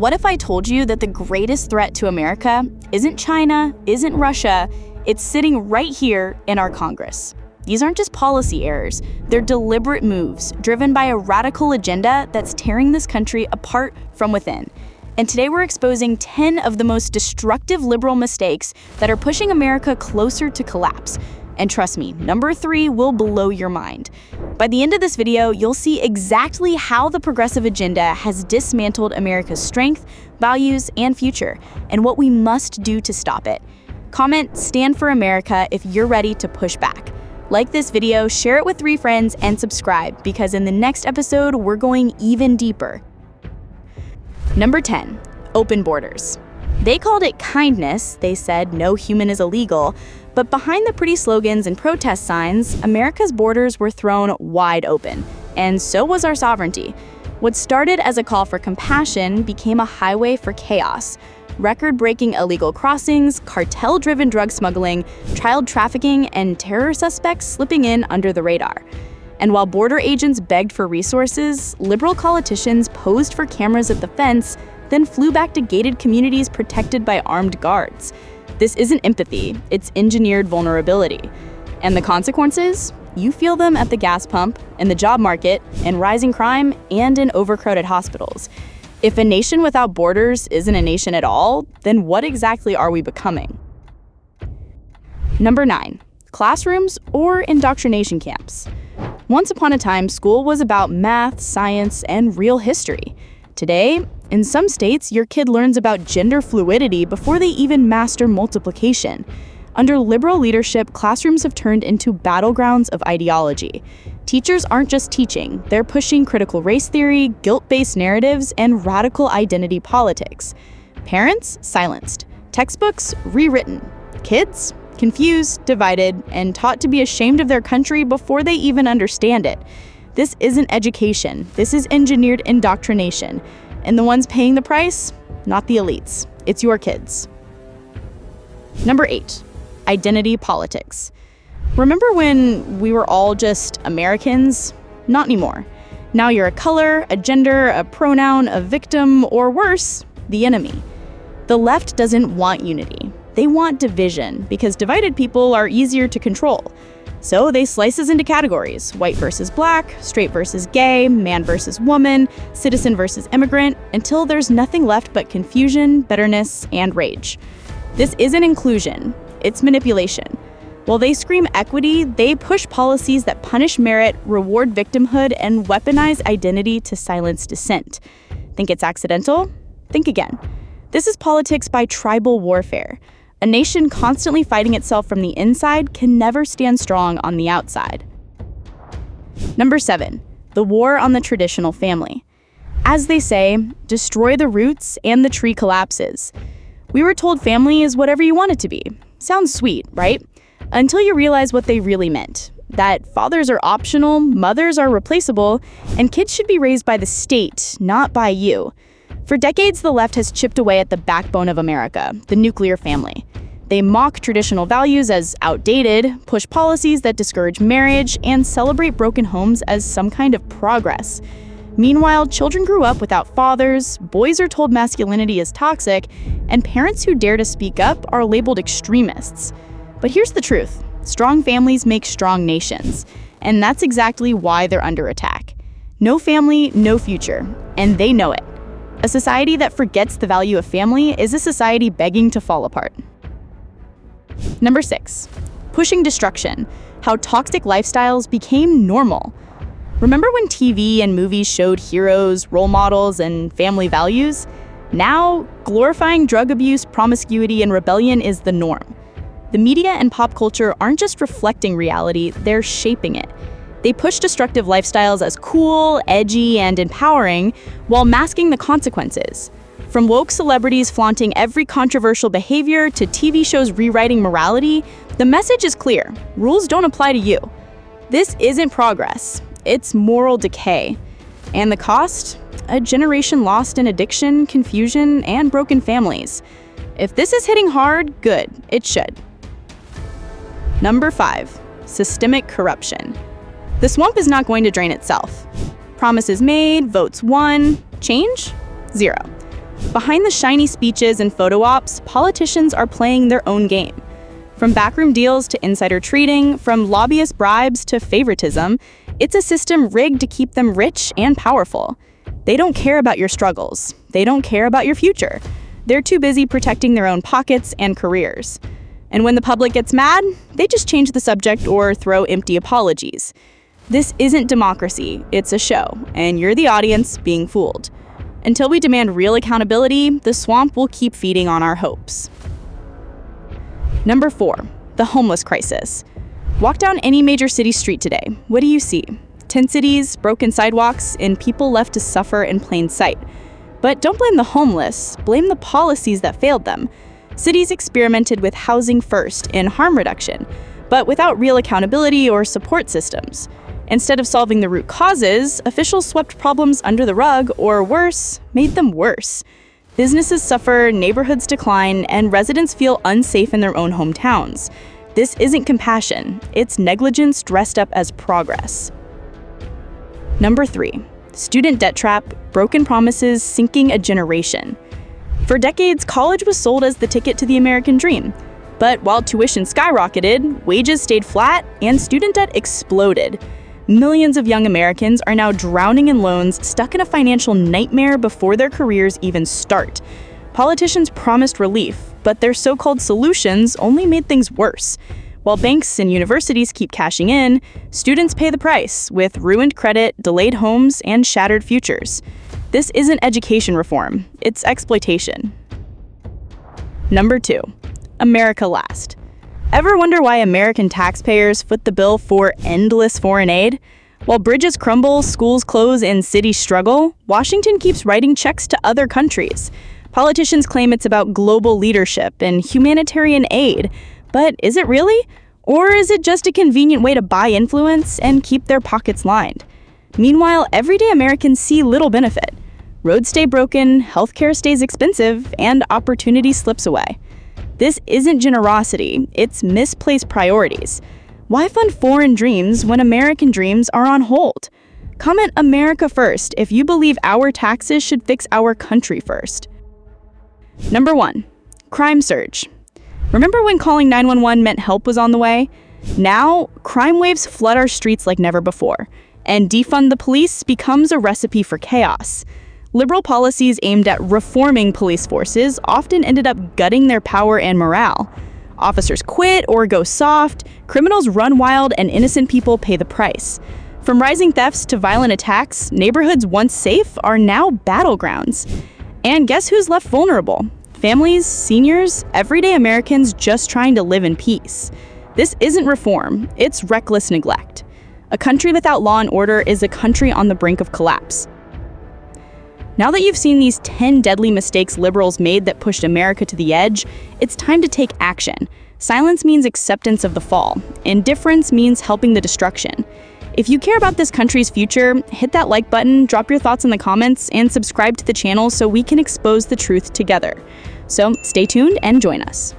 What if I told you that the greatest threat to America isn't China, isn't Russia, it's sitting right here in our Congress? These aren't just policy errors, they're deliberate moves driven by a radical agenda that's tearing this country apart from within. And today we're exposing 10 of the most destructive liberal mistakes that are pushing America closer to collapse. And trust me, number 3 will blow your mind. By the end of this video, you'll see exactly how the progressive agenda has dismantled America's strength, values, and future, and what we must do to stop it. Comment "Stand for America" if you're ready to push back. Like this video, share it with 3 friends, and subscribe, because in the next episode, we're going even deeper. Number 10, open borders. They called it kindness. They said no human is illegal. But behind the pretty slogans and protest signs, America's borders were thrown wide open. And so was our sovereignty. What started as a call for compassion became a highway for chaos. Record-breaking illegal crossings, cartel-driven drug smuggling, child trafficking, and terror suspects slipping in under the radar. And while border agents begged for resources, liberal politicians posed for cameras at the fence, then flew back to gated communities protected by armed guards. This isn't empathy, it's engineered vulnerability. And the consequences? You feel them at the gas pump, in the job market, in rising crime, and in overcrowded hospitals. If a nation without borders isn't a nation at all, then what exactly are we becoming? Number 9, classrooms or indoctrination camps. Once upon a time, school was about math, science, and real history. Today, in some states, your kid learns about gender fluidity before they even master multiplication. Under liberal leadership, classrooms have turned into battlegrounds of ideology. Teachers aren't just teaching, they're pushing critical race theory, guilt-based narratives, and radical identity politics. Parents, silenced. Textbooks, rewritten. Kids, confused, divided, and taught to be ashamed of their country before they even understand it. This isn't education, this is engineered indoctrination. And the ones paying the price? Not the elites. It's your kids. Number 8, identity politics. Remember when we were all just Americans? Not anymore. Now you're a color, a gender, a pronoun, a victim, or worse, the enemy. The left doesn't want unity. They want division, because divided people are easier to control. So they slice us into categories: white versus black, straight versus gay, man versus woman, citizen versus immigrant, until there's nothing left but confusion, bitterness, and rage. This isn't inclusion, it's manipulation. While they scream equity, they push policies that punish merit, reward victimhood, and weaponize identity to silence dissent. Think it's accidental? Think again. This is politics by tribal warfare. A nation constantly fighting itself from the inside can never stand strong on the outside. Number 7, the war on the traditional family. As they say, destroy the roots and the tree collapses. We were told family is whatever you want it to be. Sounds sweet, right? Until you realize what they really meant. That fathers are optional, mothers are replaceable, and kids should be raised by the state, not by you. For decades, the left has chipped away at the backbone of America, the nuclear family. They mock traditional values as outdated, push policies that discourage marriage, and celebrate broken homes as some kind of progress. Meanwhile, children grew up without fathers, boys are told masculinity is toxic, and parents who dare to speak up are labeled extremists. But here's the truth: strong families make strong nations, and that's exactly why they're under attack. No family, no future, and they know it. A society that forgets the value of family is a society begging to fall apart. Number 6, pushing destruction, how toxic lifestyles became normal. Remember when TV and movies showed heroes, role models, and family values? Now, glorifying drug abuse, promiscuity, and rebellion is the norm. The media and pop culture aren't just reflecting reality, they're shaping it. They push destructive lifestyles as cool, edgy, and empowering, while masking the consequences. From woke celebrities flaunting every controversial behavior to TV shows rewriting morality, the message is clear: rules don't apply to you. This isn't progress, it's moral decay. And the cost? A generation lost in addiction, confusion, and broken families. If this is hitting hard, good, it should. Number 5, systemic corruption. The swamp is not going to drain itself. Promises made, votes won, change? Zero. Behind the shiny speeches and photo ops, politicians are playing their own game. From backroom deals to insider trading, from lobbyist bribes to favoritism, it's a system rigged to keep them rich and powerful. They don't care about your struggles. They don't care about your future. They're too busy protecting their own pockets and careers. And when the public gets mad, they just change the subject or throw empty apologies. This isn't democracy, it's a show, and you're the audience being fooled. Until we demand real accountability, the swamp will keep feeding on our hopes. Number 4, the homeless crisis. Walk down any major city street today. What do you see? Tent cities, broken sidewalks, and people left to suffer in plain sight. But don't blame the homeless, blame the policies that failed them. Cities experimented with housing first and harm reduction, but without real accountability or support systems. Instead of solving the root causes, officials swept problems under the rug, or worse, made them worse. Businesses suffer, neighborhoods decline, and residents feel unsafe in their own hometowns. This isn't compassion, it's negligence dressed up as progress. Number 3, student debt trap, broken promises sinking a generation. For decades, college was sold as the ticket to the American dream. But while tuition skyrocketed, wages stayed flat, and student debt exploded. Millions of young Americans are now drowning in loans, stuck in a financial nightmare before their careers even start. Politicians promised relief, but their so-called solutions only made things worse. While banks and universities keep cashing in, students pay the price with ruined credit, delayed homes, and shattered futures. This isn't education reform, it's exploitation. Number 2, America last. Ever wonder why American taxpayers foot the bill for endless foreign aid? While bridges crumble, schools close, and cities struggle, Washington keeps writing checks to other countries. Politicians claim it's about global leadership and humanitarian aid, but is it really? Or is it just a convenient way to buy influence and keep their pockets lined? Meanwhile, everyday Americans see little benefit. Roads stay broken, healthcare stays expensive, and opportunity slips away. This isn't generosity, it's misplaced priorities. Why fund foreign dreams when American dreams are on hold? Comment America first if you believe our taxes should fix our country first. Number 1, crime surge. Remember when calling 911 meant help was on the way? Now, crime waves flood our streets like never before, and defund the police becomes a recipe for chaos. Liberal policies aimed at reforming police forces often ended up gutting their power and morale. Officers quit or go soft, criminals run wild, and innocent people pay the price. From rising thefts to violent attacks, neighborhoods once safe are now battlegrounds. And guess who's left vulnerable? Families, seniors, everyday Americans just trying to live in peace. This isn't reform, it's reckless neglect. A country without law and order is a country on the brink of collapse. Now that you've seen these 10 deadly mistakes liberals made that pushed America to the edge, it's time to take action. Silence means acceptance of the fall. Indifference means helping the destruction. If you care about this country's future, hit that like button, drop your thoughts in the comments, and subscribe to the channel so we can expose the truth together. So stay tuned and join us.